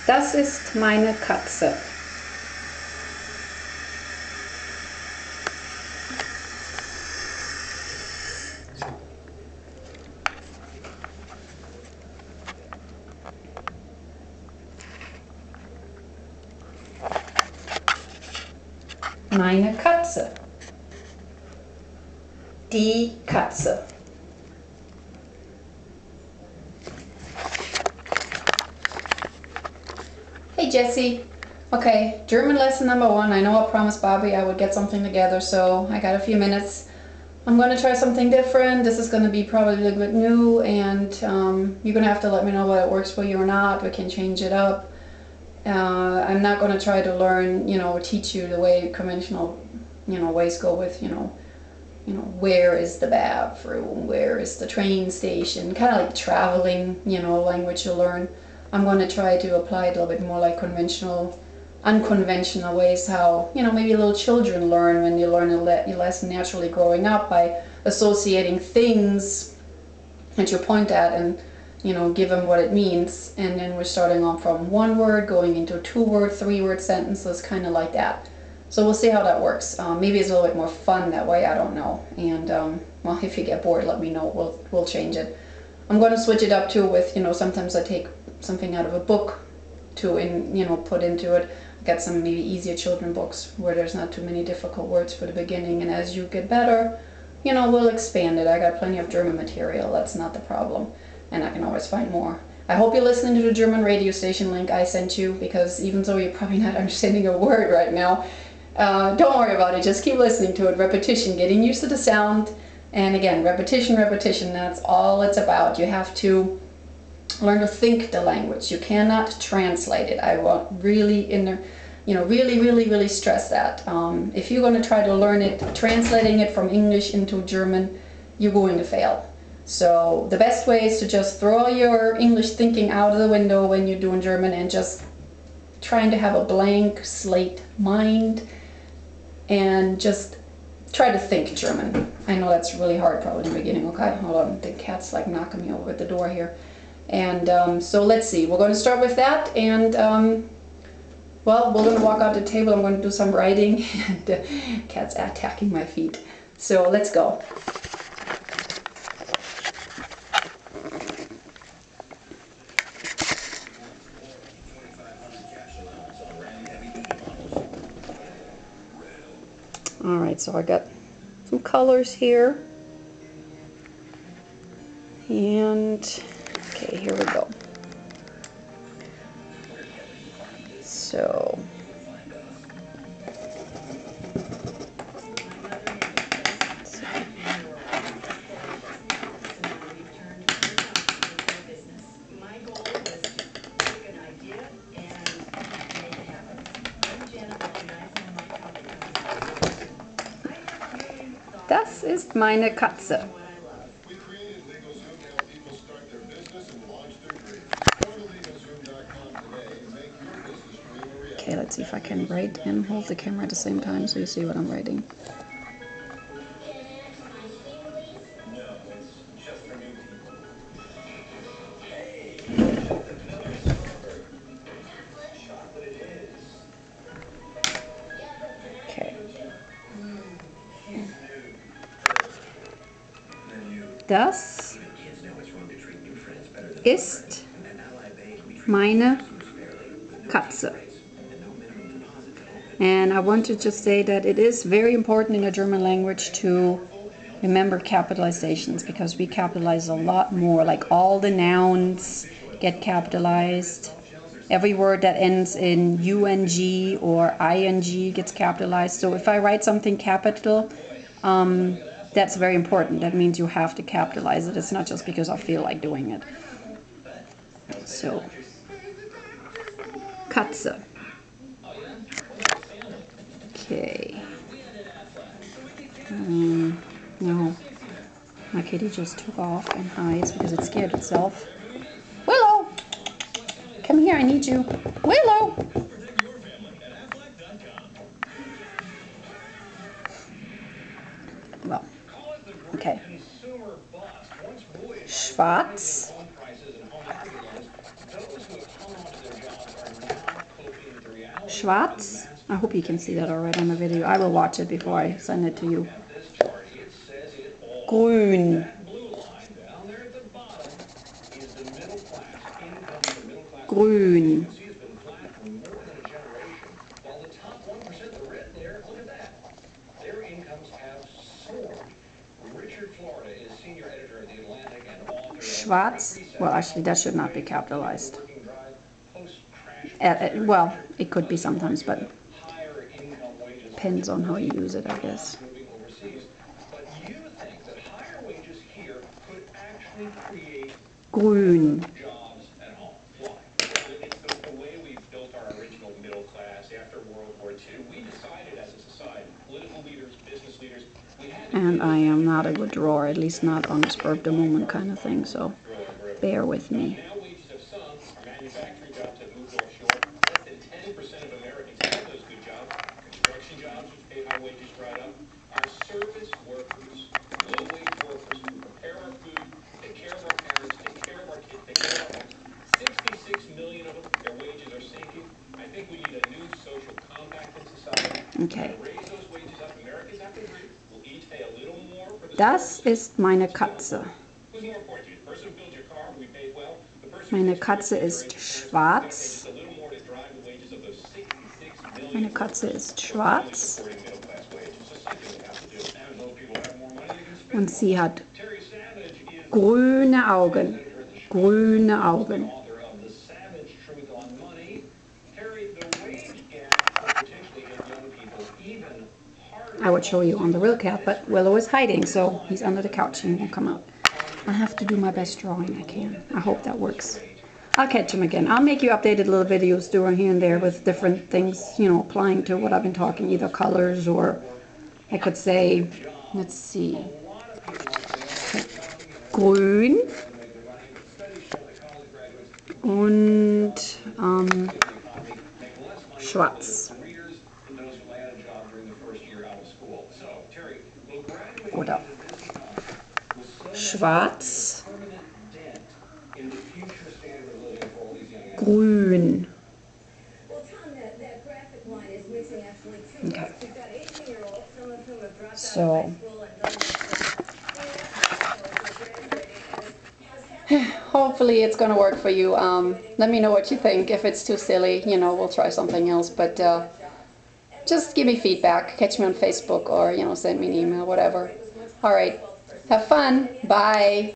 Das ist meine Katze. Meine Katze. Die Katze. Hey Jessie. Okay, German lesson number 1. I know I promised Bobby I would get something together, so I got a few minutes. I'm going to try something different. This is going to be probably a little bit new, and you're going to have to let me know whether it works for you or not. We can change it up. I'm not going to try to learn, teach you the way conventional, ways go with, where is the bathroom, where is the train station, kind of like traveling, language you learn. I'm going to try to apply it a little bit more like unconventional ways, how, maybe little children learn when you learn a lesson naturally growing up by associating things that you point at and, give them what it means. And then we're starting off from one word, going into 2-word, 3-word sentences, kind of like that. So we'll see how that works. Maybe it's a little bit more fun that way, I don't know. And, well, if you get bored, let me know. We'll change it. I'm going to switch it up too with, sometimes I take something out of a book to, put into it. I got some maybe easier children books where there's not too many difficult words for the beginning. And as you get better, we'll expand it. I got plenty of German material. That's not the problem. And I can always find more. I hope you're listening to the German radio station link I sent you, because even though you're probably not understanding a word right now, don't worry about it. Just keep listening to it. Repetition, getting used to the sound. And again, repetition, that's all it's about. You have to learn to think the language. You cannot translate it. I want really really stress that. If you're going to try to learn it, translating it from English into German, you're going to fail. So the best way is to just throw all your English thinking out of the window when you're doing German and just trying to have a blank slate mind and just try to think German. I know that's really hard probably in the beginning. Okay, hold on, the cat's like knocking me over at the door here. And so let's see, we're going to start with that, and well, we're going to walk out the table. I'm going to do some writing, and cat's attacking my feet. So let's go. Alright, so I got some colors here, and okay, here we go. So das ist meine Katze. Okay, let's see if I can write and hold the camera at the same time so you see what I'm writing. Okay. Das ist meine Katze. And I want to just say that it is very important in the German language to remember capitalizations, because we capitalize a lot more. Like all the nouns get capitalized. Every word that ends in UNG or ING gets capitalized. So if I write something capital, that's very important. That means you have to capitalize it. It's not just because I feel like doing it. So, Katze. Okay. No, my kitty just took off and hides because it scared itself. Willow! Come here, I need you. Willow! Well, okay. Schwarz. schwarz. I hope you can see that alright on the video. I will watch it before I send it to you. Gruen. Grün. Schwarz. Well, actually, that should not be capitalized. Well, it could be sometimes, but depends on how you use it, I guess. Grün. And I am not a good drawer, at least not on the spur of the moment kind of thing, so bear with me. Okay. Das ist meine Katze. Meine Katze ist schwarz. Meine Katze ist schwarz. Und sie hat grüne Augen. Grüne Augen. I would show you on the real cat, but Willow is hiding, so he's under the couch and he won't come out. I have to do my best drawing I can. I hope that works. I'll catch him again. I'll make you updated little videos doing here and there with different things, you know, applying to what I've been talking, either colors or I could say, let's see, grün und schwarz. Oder schwarz, grün. Okay. So hopefully it's gonna work for you. Let me know what you think. If it's too silly, you know, we'll try something else, but just give me feedback. Catch me on Facebook or, you know, send me an email, whatever. All right. Have fun. Bye.